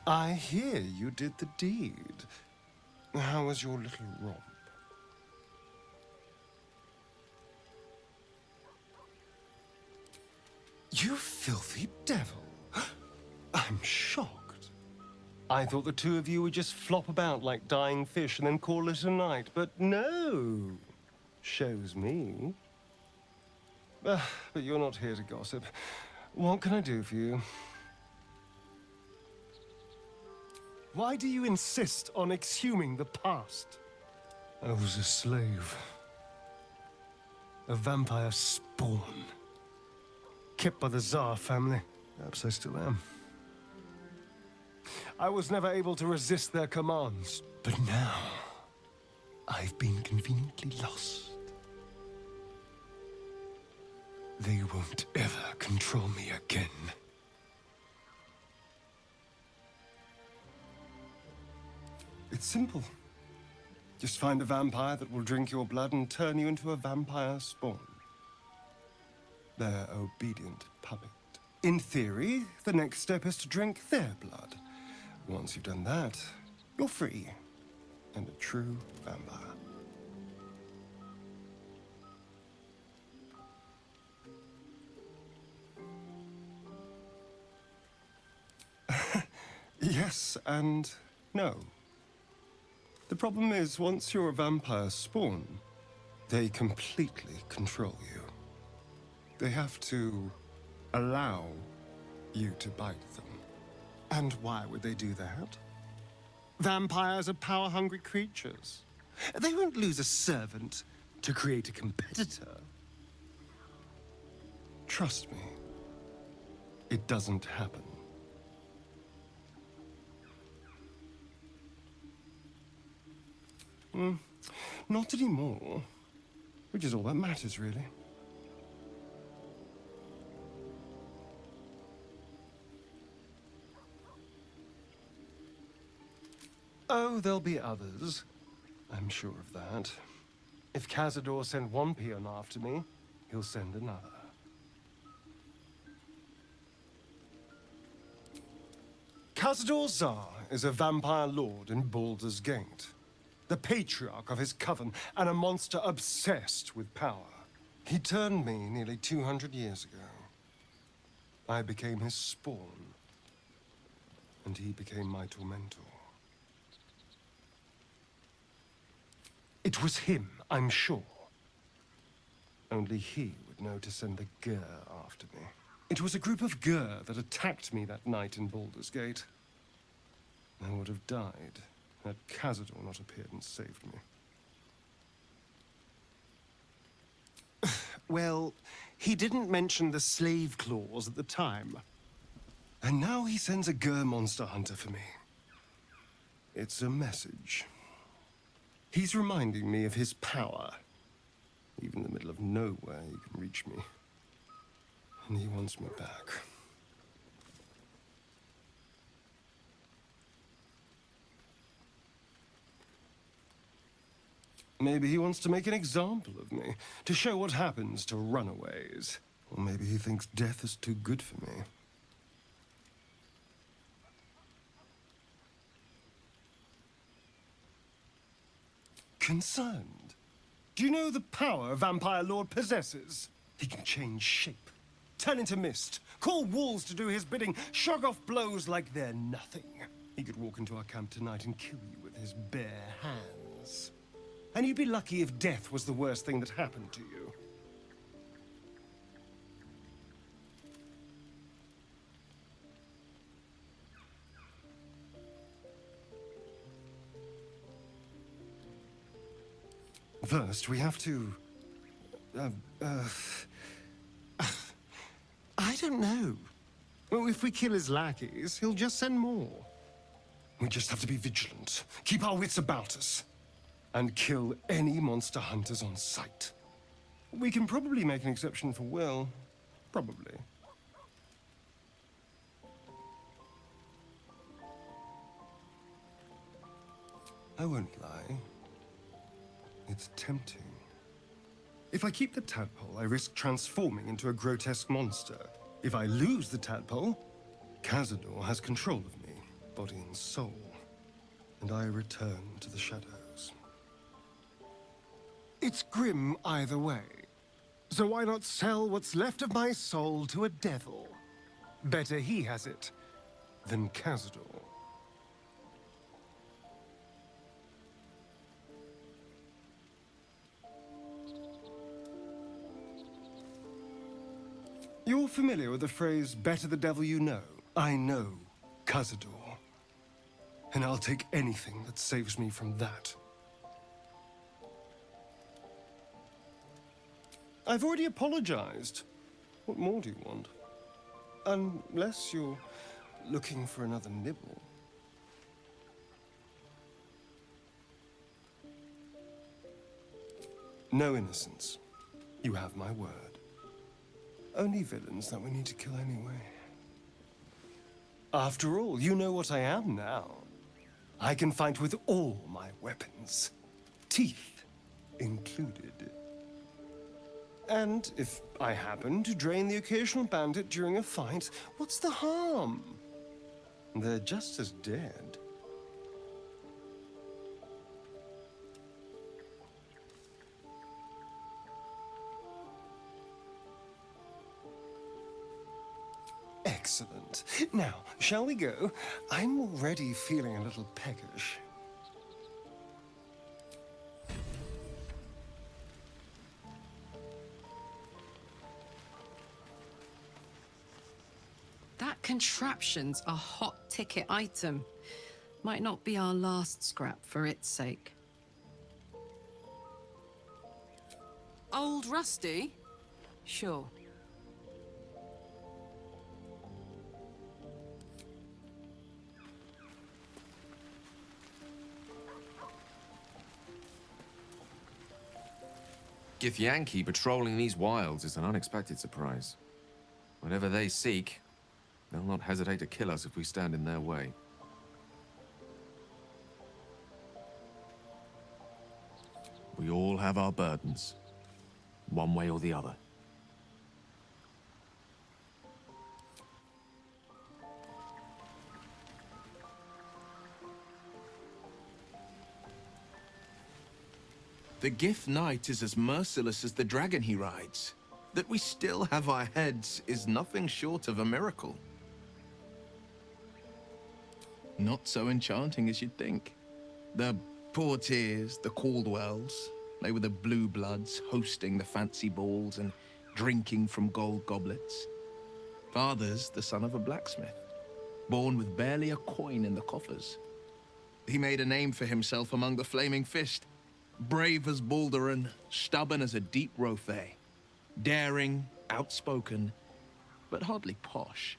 I hear you did the deed. How was your little romp? You filthy devil! I'm shocked. I thought the two of you would just flop about like dying fish and then call it a night, but no. Shows me. But you're not here to gossip. What can I do for you? Why do you insist on exhuming the past? I was a slave. A vampire spawn. Kept by the Tsar family. Perhaps I still am. I was never able to resist their commands. But now, I've been conveniently lost. They won't ever control me again. It's simple. Just find a vampire that will drink your blood and turn you into a vampire spawn. Their obedient puppet. In theory, the next step is to drink their blood. Once you've done that, you're free and a true vampire. Yes and no. The problem is, once you're a vampire spawn, they completely control you. They have to allow you to bite them. And why would they do that? Vampires are power-hungry creatures. They won't lose a servant to create a competitor. Trust me, it doesn't happen. Not anymore. Which is all that matters, really. Oh, there'll be others. I'm sure of that. If Cazador sent one peon after me, he'll send another. Cazador Tsar is a vampire lord in Baldur's Gate. The patriarch of his coven, and a monster obsessed with power. He turned me nearly 200 years ago. I became his spawn, and he became my tormentor. It was him, I'm sure. Only he would know to send the Gur after me. It was a group of Gur that attacked me that night in Baldur's Gate. I would have died had Cazador not appeared and saved me. Well, he didn't mention the slave clause at the time. And now he sends a Gur monster hunter for me. It's a message. He's reminding me of his power. Even in the middle of nowhere, he can reach me. And he wants me back. Maybe he wants to make an example of me, to show what happens to runaways. Or maybe he thinks death is too good for me. Concerned? Do you know the power a vampire lord possesses? He can change shape, turn into mist, call walls to do his bidding, shrug off blows like they're nothing. He could walk into our camp tonight and kill you with his bare hands. And you'd be lucky if death was the worst thing that happened to you. First, we have to... I don't know. Well, if we kill his lackeys, he'll just send more. We just have to be vigilant, keep our wits about us, and kill any monster hunters on sight. We can probably make an exception for Will. Probably. I won't lie. It's tempting. If I keep the tadpole, I risk transforming into a grotesque monster. If I lose the tadpole, Cazador has control of me. body and soul, and I return to the shadows. It's grim either way. So why not sell what's left of my soul to a devil? Better he has it than Cazador. You're familiar with the phrase, better the devil you know? I know Cazador, and I'll take anything that saves me from that. I've already apologized. What more do you want? Unless you're looking for another nibble. No innocence. You have my word. Only villains that we need to kill anyway. After all, you know what I am now. I can fight with all my weapons, teeth included. And if I happen to drain the occasional bandit during a fight, what's the harm? They're just as dead. Excellent. Now, shall we go? I'm already feeling a little peckish. That contraption's a hot ticket item. Might not be our last scrap for its sake. Old Rusty? Sure. Githyanki patrolling these wilds is an unexpected surprise. Whatever they seek, they'll not hesitate to kill us if we stand in their way. We all have our burdens, one way or the other. The Gith Knight is as merciless as the dragon he rides. That we still have our heads is nothing short of a miracle. Not so enchanting as you'd think. The Portiers, the Caldwells, they were the blue bloods hosting the fancy balls and drinking from gold goblets. Father's the son of a blacksmith, born with barely a coin in the coffers. He made a name for himself among the Flaming Fist. Brave as Baldurin, stubborn as a deep Rothay. Daring, outspoken, but hardly posh.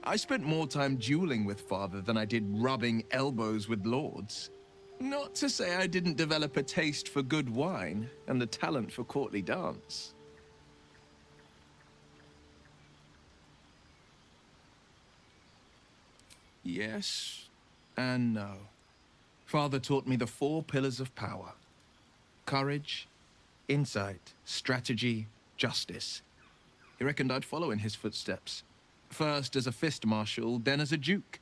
I spent more time dueling with Father than I did rubbing elbows with lords. Not to say I didn't develop a taste for good wine and the talent for courtly dance. Yes and no. Father taught me the 4 pillars of power. Courage, insight, strategy, justice. He reckoned I'd follow in his footsteps. First as a fist marshal, then as a duke.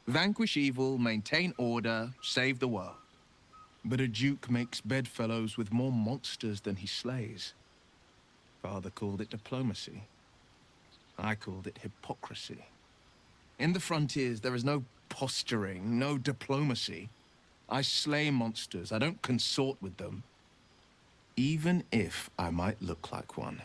Vanquish evil, maintain order, save the world. But a duke makes bedfellows with more monsters than he slays. Father called it diplomacy. I called it hypocrisy. In the frontiers, there is no posturing, no diplomacy. I slay monsters, I don't consort with them. Even if I might look like one.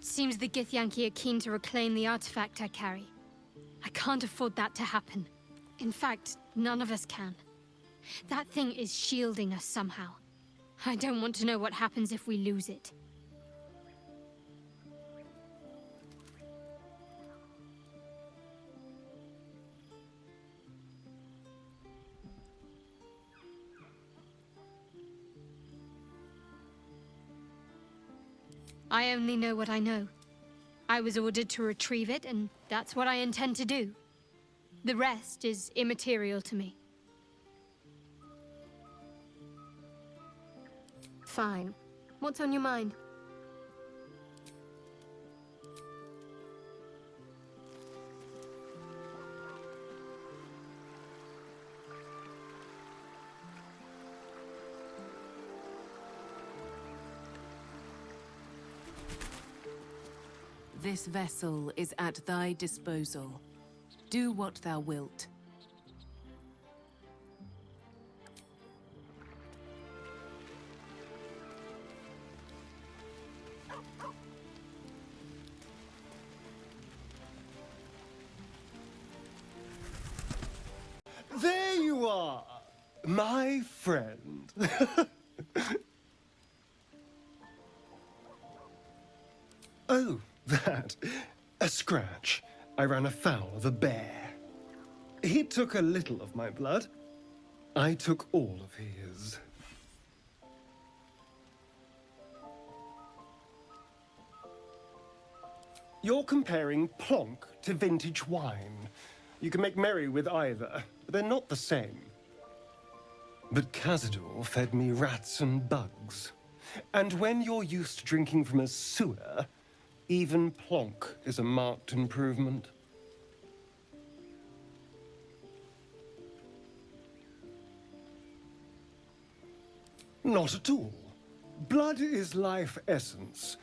Seems the Githyanki are keen to reclaim the artifact I carry. I can't afford that to happen. In fact, none of us can. That thing is shielding us somehow. I don't want to know what happens if we lose it. I only know what I know. I was ordered to retrieve it, and that's what I intend to do. The rest is immaterial to me. Fine. What's on your mind? This vessel is at thy disposal. Do what thou wilt. There you are, my friend. Oh, that. A scratch. I ran afoul of a bear. He took a little of my blood. I took all of his. You're comparing plonk to vintage wine. You can make merry with either, but they're not the same. But Cazador fed me rats and bugs. And when you're used to drinking from a sewer, even plonk is a marked improvement. Not at all. Blood is life essence.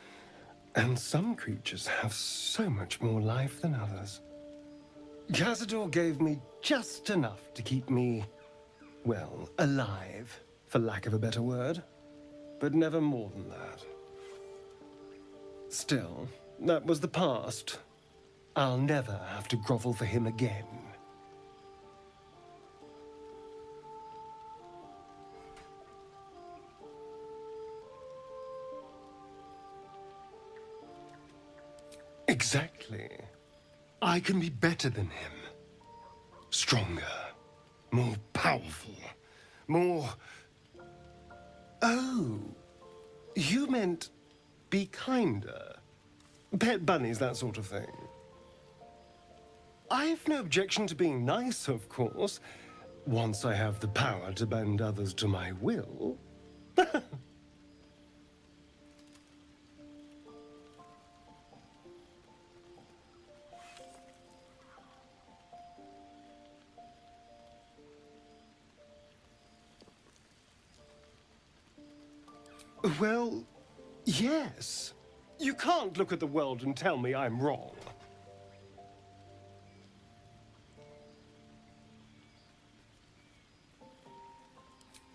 And some creatures have so much more life than others. Cazador gave me just enough to keep me, well, alive, for lack of a better word. But never more than that. Still, that was the past. I'll never have to grovel for him again. Exactly. I can be better than him. Stronger. More powerful. More... Oh. You meant be kinder. Pet bunnies, that sort of thing. I've no objection to being nice, of course. Once I have the power to bend others to my will. Well, yes. You can't look at the world and tell me I'm wrong.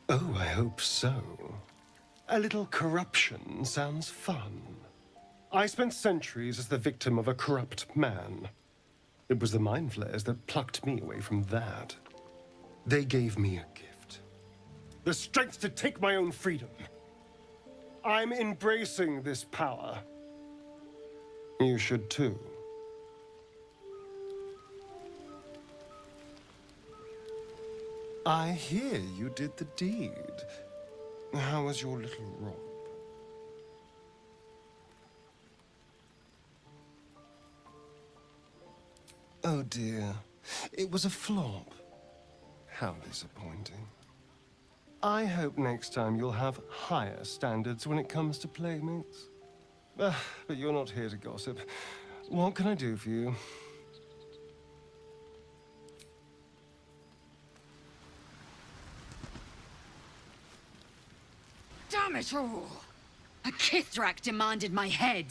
Oh, I hope so. A little corruption sounds fun. I spent centuries as the victim of a corrupt man. It was the mind flayers that plucked me away from that. They gave me a gift. The strength to take my own freedom. I'm embracing this power. You should too. I hear you did the deed. How was your little romp? Oh dear. It was a flop. How disappointing. I hope next time you'll have higher standards when it comes to playmates. But you're not here to gossip. What can I do for you? Damn it all! A Kithrak demanded my head.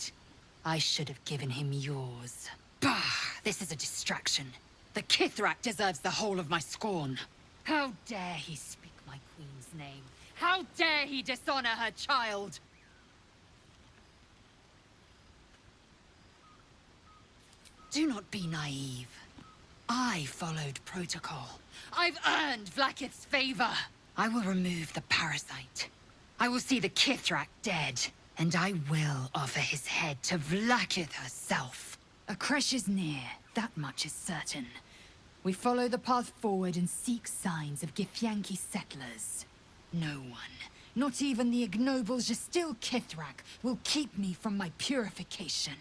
I should have given him yours. Bah! This is a distraction. The Kithrak deserves the whole of my scorn. How dare he speak my queen's name? How dare he dishonor her child? Do not be naive. I followed protocol. I've earned Vlaakith's favor. I will remove the parasite. I will see the Kithrak dead, and I will offer his head to Vlaakith herself. A crash is near, that much is certain. We follow the path forward and seek signs of Githyanki settlers. No one, not even the ignoble Gestil Kithrak, will keep me from my purification.